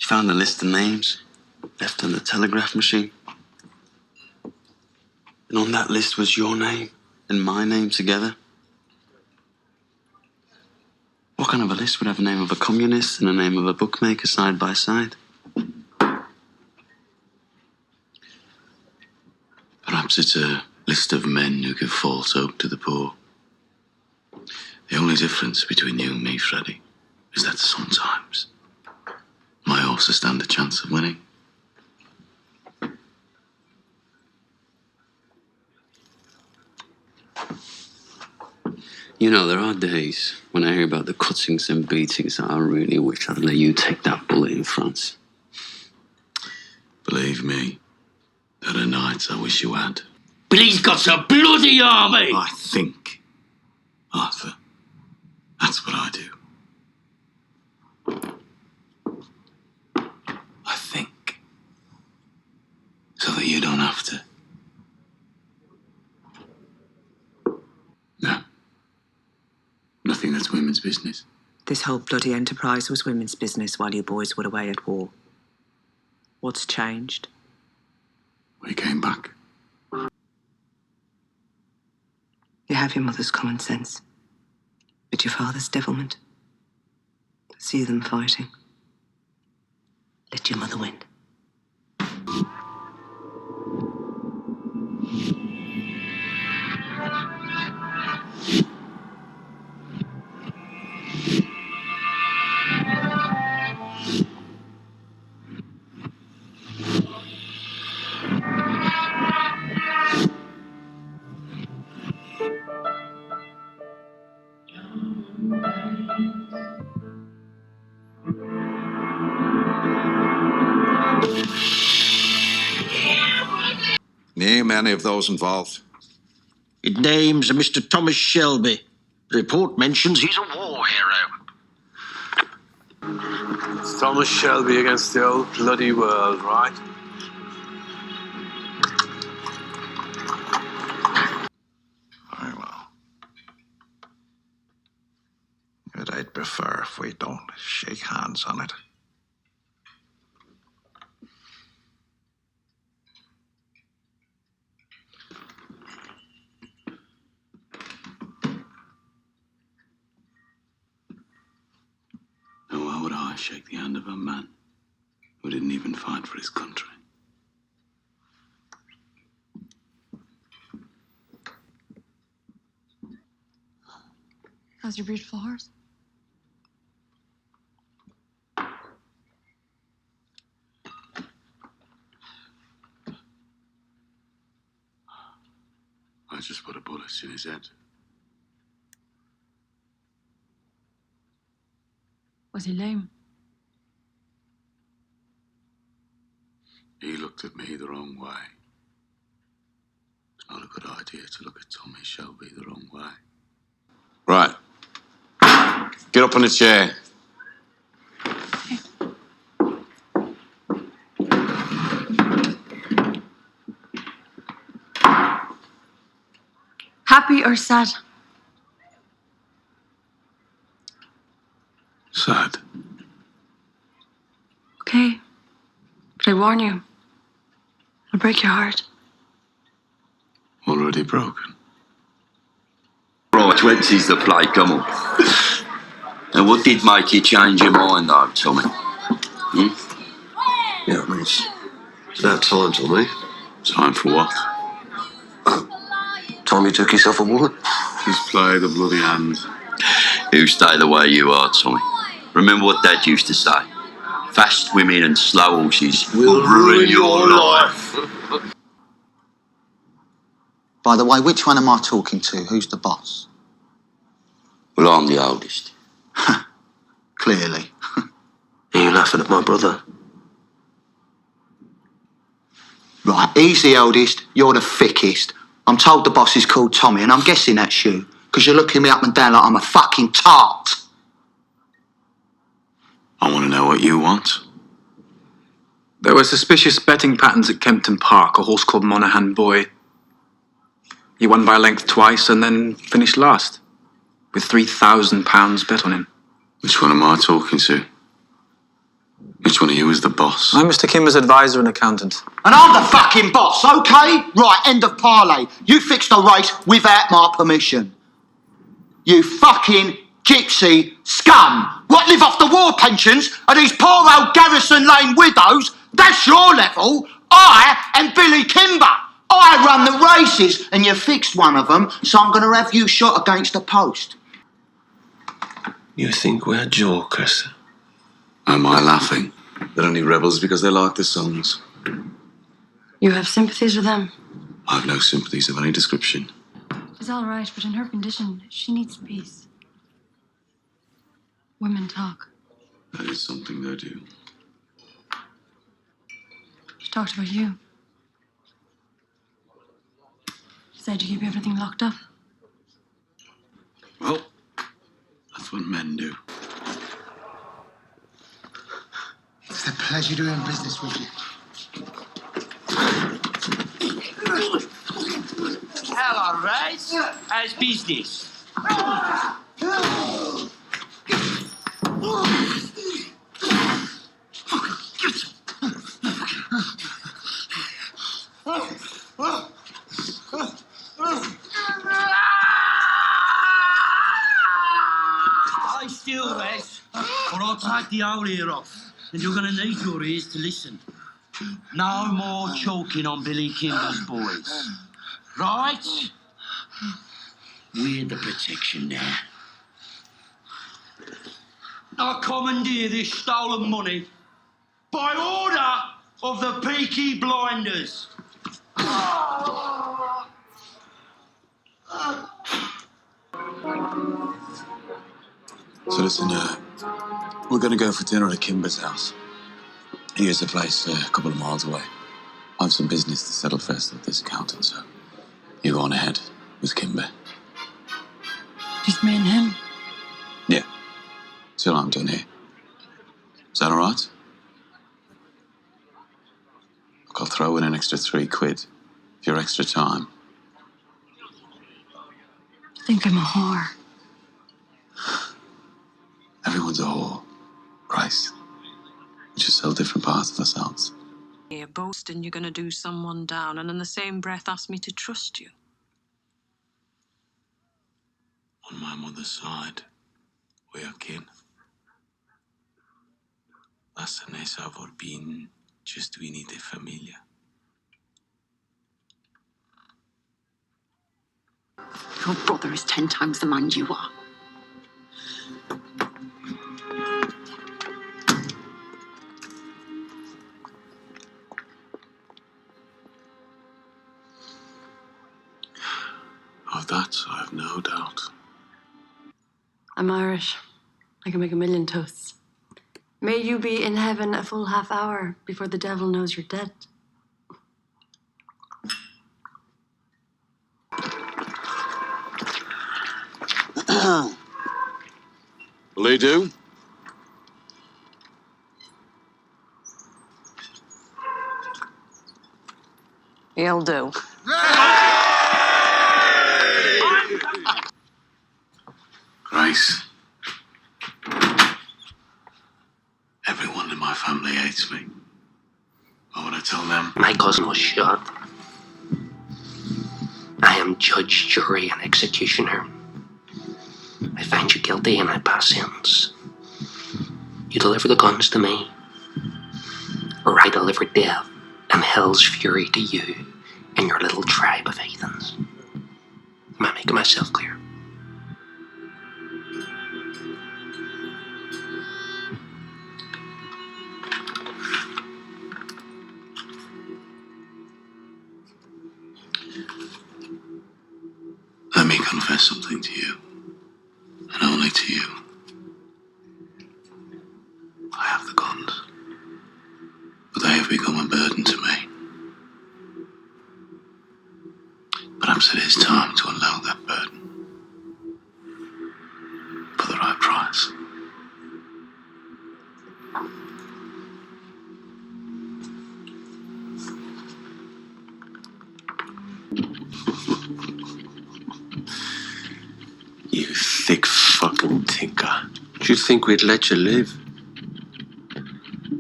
Found a list of names left on the telegraph machine. And on that list was your name and my name together. What kind of a list would have a name of a communist and a name of a bookmaker side by side? Perhaps it's a list of men who give false hope to the poor. The only difference between you and me, Freddie, is that sometimes my horses stand a chance of winning. You know, there are days when I hear about the cuttings and beatings that I really wish I'd let you take that bullet in France. Believe me, there are nights I wish you had. But he's got a bloody army! I think, Arthur, that's what I do. I think. So that you don't have to. No. Nothing that's women's business. This whole bloody enterprise was women's business while you boys were away at war. What's changed? We came back. You have your mother's common sense, but your father's devilment. See them fighting. Let your mother win. Name any of those involved. It names a Mr. Thomas Shelby. The report mentions he's a war hero. It's Thomas Shelby against the old bloody world, right? Very well. But I'd prefer if we don't shake hands on it. Now, why would I shake the hand of a man who didn't even fight for his country? How's your beautiful horse? I just put a bullet in his head. Was he lame? He looked at me the wrong way. It's not a good idea to look at Tommy Shelby the wrong way. Right. Get up on a chair. Happy or sad? Sad. Okay. But I warn you, I'll break your heart. Already broken. Right, 20's the play, come on. And what did make you change your mind, though, Tommy? Yeah, I mean, it's that time, Tommy. Time for what? Tommy took himself a bullet. Just play the bloody hand. You stay the way you are, Tommy. Remember what Dad used to say. Fast women and slow horses will ruin your life. By the way, which one am I talking to? Who's the boss? Well, I'm the oldest. Clearly. Are you laughing at my brother? Right, he's the oldest, you're the thickest. I'm told the boss is called Tommy, and I'm guessing that's you, because you're looking me up and down like I'm a fucking tart. I want to know what you want. There were suspicious betting patterns at Kempton Park, a horse called Monaghan Boy. He won by a length twice and then finished last, with £3,000 bet on him. Which one am I talking to? Which one of you is the boss? I'm Mr. Kimber's advisor and accountant. And I'm the fucking boss, okay? Right, end of parley. You fixed the race without my permission. You fucking gypsy scum. What, live off the war pensions of these poor old Garrison Lane widows? That's your level. I am Billy Kimber. I run the races, and you fixed one of them, so I'm going to have you shot against the post. You think we're jokers? Am I laughing? They're only rebels because they like the songs. You have sympathies with them? I've no sympathies of any description. She's all right, but in her condition, she needs peace. Women talk. That is something they do. She talked about you. She said you keep everything locked up. Well, that's what men do. It's a pleasure doing business with you. Hello, Raz. How's business? Stay still, Raz, or I'll take the whole ear off, and you're going to need your ears to listen. No more choking on Billy Kimber's boys. Right? We're the protection now. I commandeer this stolen money by order of the Peaky blinders. So listen, we're going to go for dinner at Kimber's house. Here's a place a couple of miles away. I have some business to settle first with this accountant, so you go on ahead with Kimber. Just me and him. Yeah. Till I'm done here. Is that all right? Look, I'll throw in an extra £3 for your extra time. I think I'm a whore. Everyone's a whore, Christ. We just sell different parts of ourselves. You're boasting you're going to do someone down, and in the same breath ask me to trust you. On my mother's side, we are kin. Las nesa vorbin just unite familia. Your brother is 10 times the man you are. Of that, I have no doubt. I'm Irish. I can make a million toasts. May you be in heaven a full half hour before the devil knows you're dead. Will they do? He'll do. Grace. Everyone in my family hates me. What would I tell them? My cousin was shot. I am judge, jury, and executioner. I find you guilty and I pass sentence. You deliver the guns to me, or I deliver death and hell's fury to you and your little tribe of heathens. Am I making myself clear? Let me confess something to you, and only to you. I have the guns, but they have become a burden to me. Perhaps it is time to unload that burden for the right price. You thick fucking tinker. Do you think we'd let you live?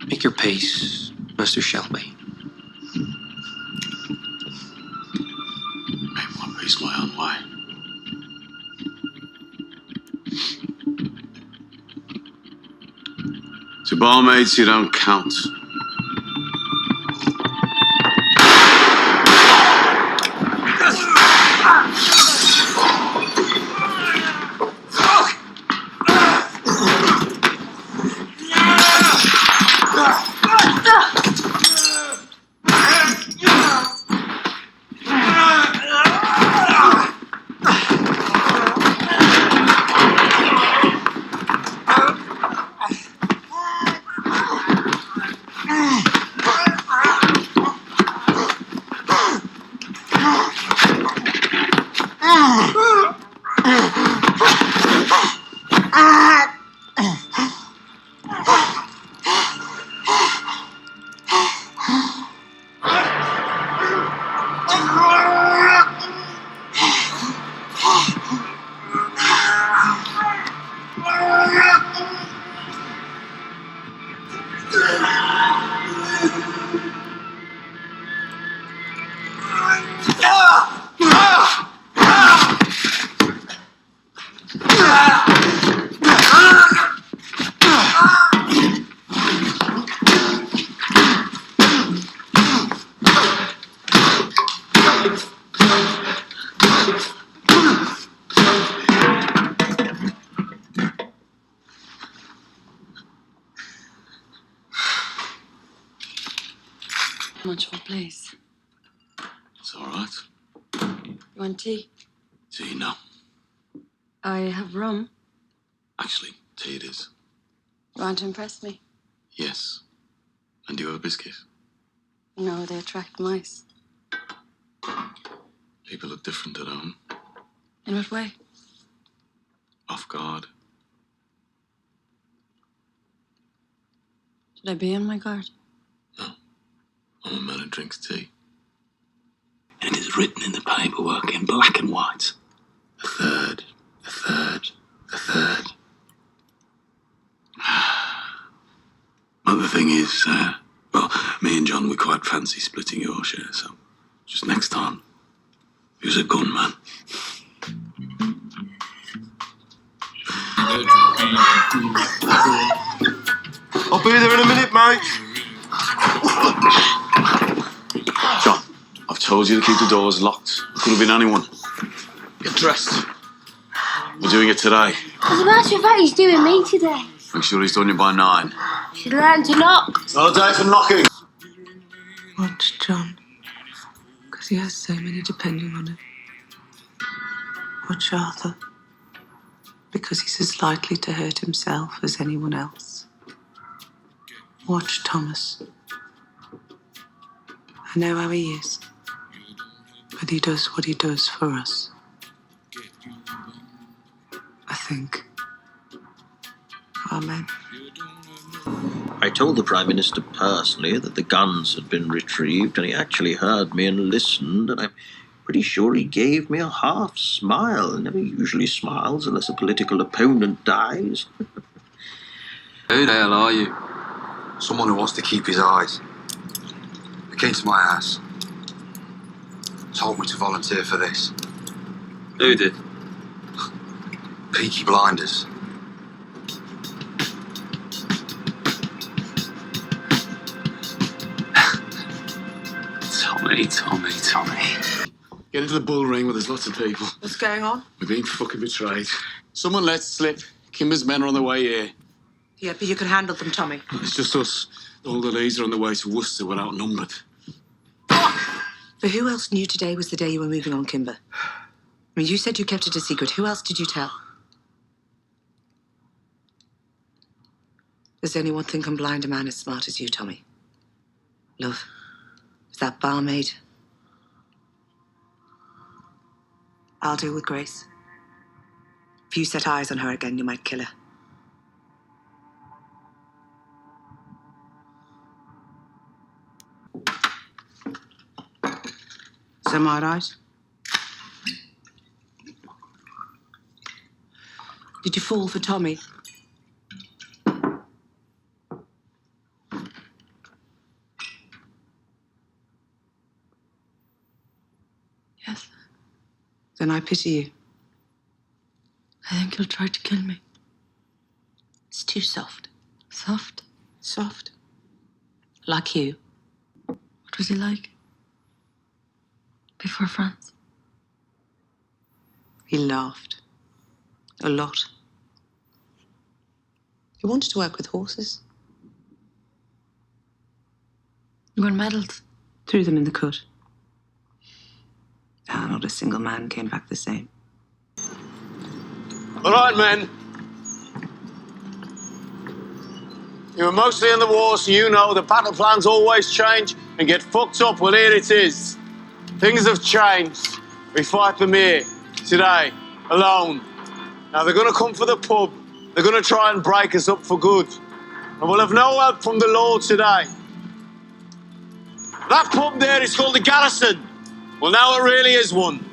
Make your peace, Mr. Shelby. Make my peace my own way. To barmaids, you don't count. How much for a place? It's all right. You want tea? Tea, no. I have rum. Actually, tea it is. You want to impress me? Yes. And do you have a biscuit? No, they attract mice. People look different at home. In what way? Off guard. Should I be on my guard? I'm a man who drinks tea. And it is written in the paperwork in black and white. A third, a third, a third. But the thing is, well, me and John, we quite fancy splitting your share, so just next time, use a gunman. I'll be there in a minute, mate. John, I've told you to keep the doors locked. It could have been anyone. Get dressed. We're doing it today. As a matter of fact, he's doing me today. Make sure he's done you by 9. Should learn to knock. It's not a day for knocking. Watch John, because he has so many depending on him. Watch Arthur, because he's as likely to hurt himself as anyone else. Watch Thomas. I know how he is, but he does what he does for us. I think. Amen. I told the Prime Minister personally that the guns had been retrieved, and he actually heard me and listened, and I'm pretty sure he gave me a half smile. He never usually smiles unless a political opponent dies. Who the hell are you? Someone who wants to keep his eyes. They came to my house. Told me to volunteer for this. Who did? Peaky Blinders. Tommy. Get into the bull ring where there's lots of people. What's going on? We're being fucking betrayed. Someone let slip. Kimber's men are on their way here. Yeah, but you can handle them, Tommy. It's just us. All the leads are on the way to Worcester. We're outnumbered. But who else knew today was the day you were moving on, Kimber? I mean, you said you kept it a secret. Who else did you tell? Does anyone think I'm blind a man as smart as you, Tommy? Love, is that barmaid? I'll deal with Grace. If you set eyes on her again, you might kill her. So am I right? Did you fall for Tommy? Then I pity you. I think he'll try to kill me. It's too soft. Soft? Soft. Like you. What was he like? Before France? He laughed. A lot. He wanted to work with horses. You won medals? Threw them in the cut. Ah, not a single man came back the same. All right, men. You were mostly in the war, so you know the battle plans always change and get fucked up. Well, here it is. Things have changed. We fight them here, today, alone. Now, they're going to come for the pub. They're going to try and break us up for good. And we'll have no help from the law today. That pub there is called the Garrison. Well, now it really is one.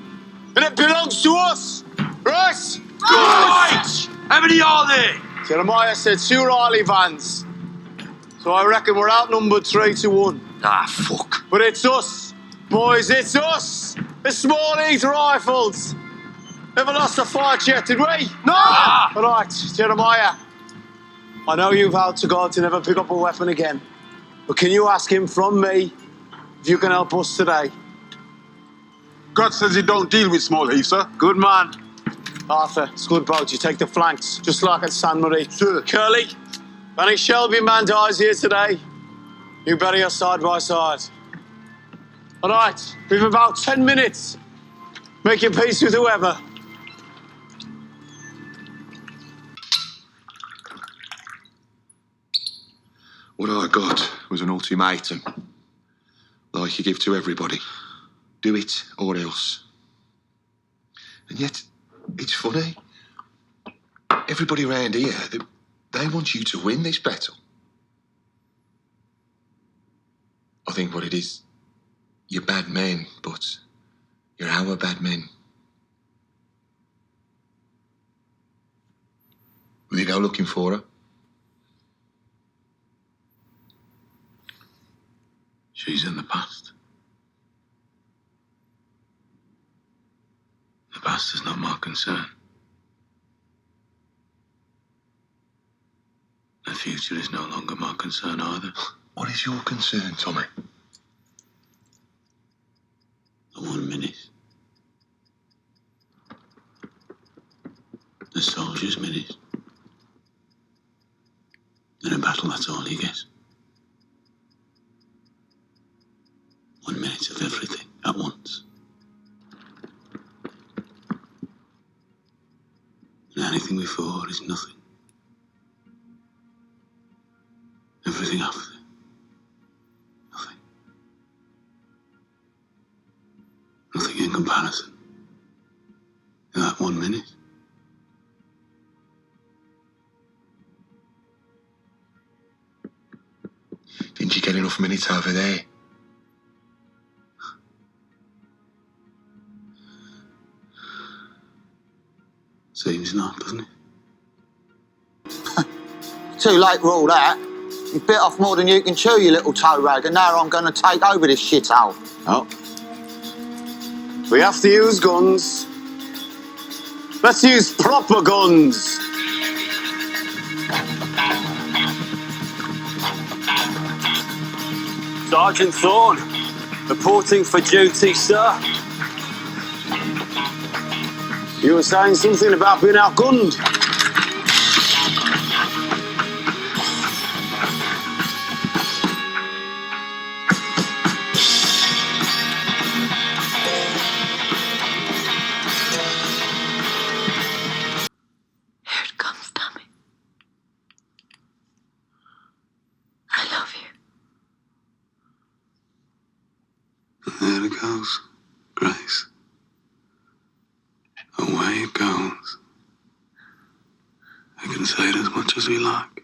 And it belongs to us. Right? Right! How many are there? Jeremiah said 2 Riley vans. So I reckon we're outnumbered 3-1. Ah, fuck. But it's us. Boys, it's us. The Small Eat Rifles. Never lost a fight yet, did we? No! Ah. All right, Jeremiah. I know you've vowed to God to never pick up a weapon again. But can you ask him from me if you can help us today? God says he don't deal with small heath, sir. Good man. Arthur, it's good boat. You take the flanks, just like at San Marie. Sure. Curly, if any Shelby man dies here today, you bury us side by side. All right, we've about 10 minutes. Make your peace with whoever. What I got was an ultimatum, like you give to everybody. Do it or else. And yet, it's funny. Everybody around here, they want you to win this battle. I think what it is, you're bad men, but you're our bad men. Will you go looking for her? She's in the past. The past is not my concern. The future is no longer my concern either. What is your concern, Tommy? The 1 minute. The soldier's minute. In a battle, that's all you get. 1 minute of everything at once. And anything before is nothing. Everything after. Nothing. Nothing in comparison. In that 1 minute. Didn't you get enough minutes over there? Seems not, doesn't it? Too late for all that. You bit off more than you can chew, you little toe rag, and now I'm going to take over this shithole. Oh. We have to use guns. Let's use proper guns. Sergeant Thorne, reporting for duty, sir. You were saying something about being outgunned. Here it comes, Tommy. I love you. And there it goes, Grace. Away it goes. We can say it as much as we like.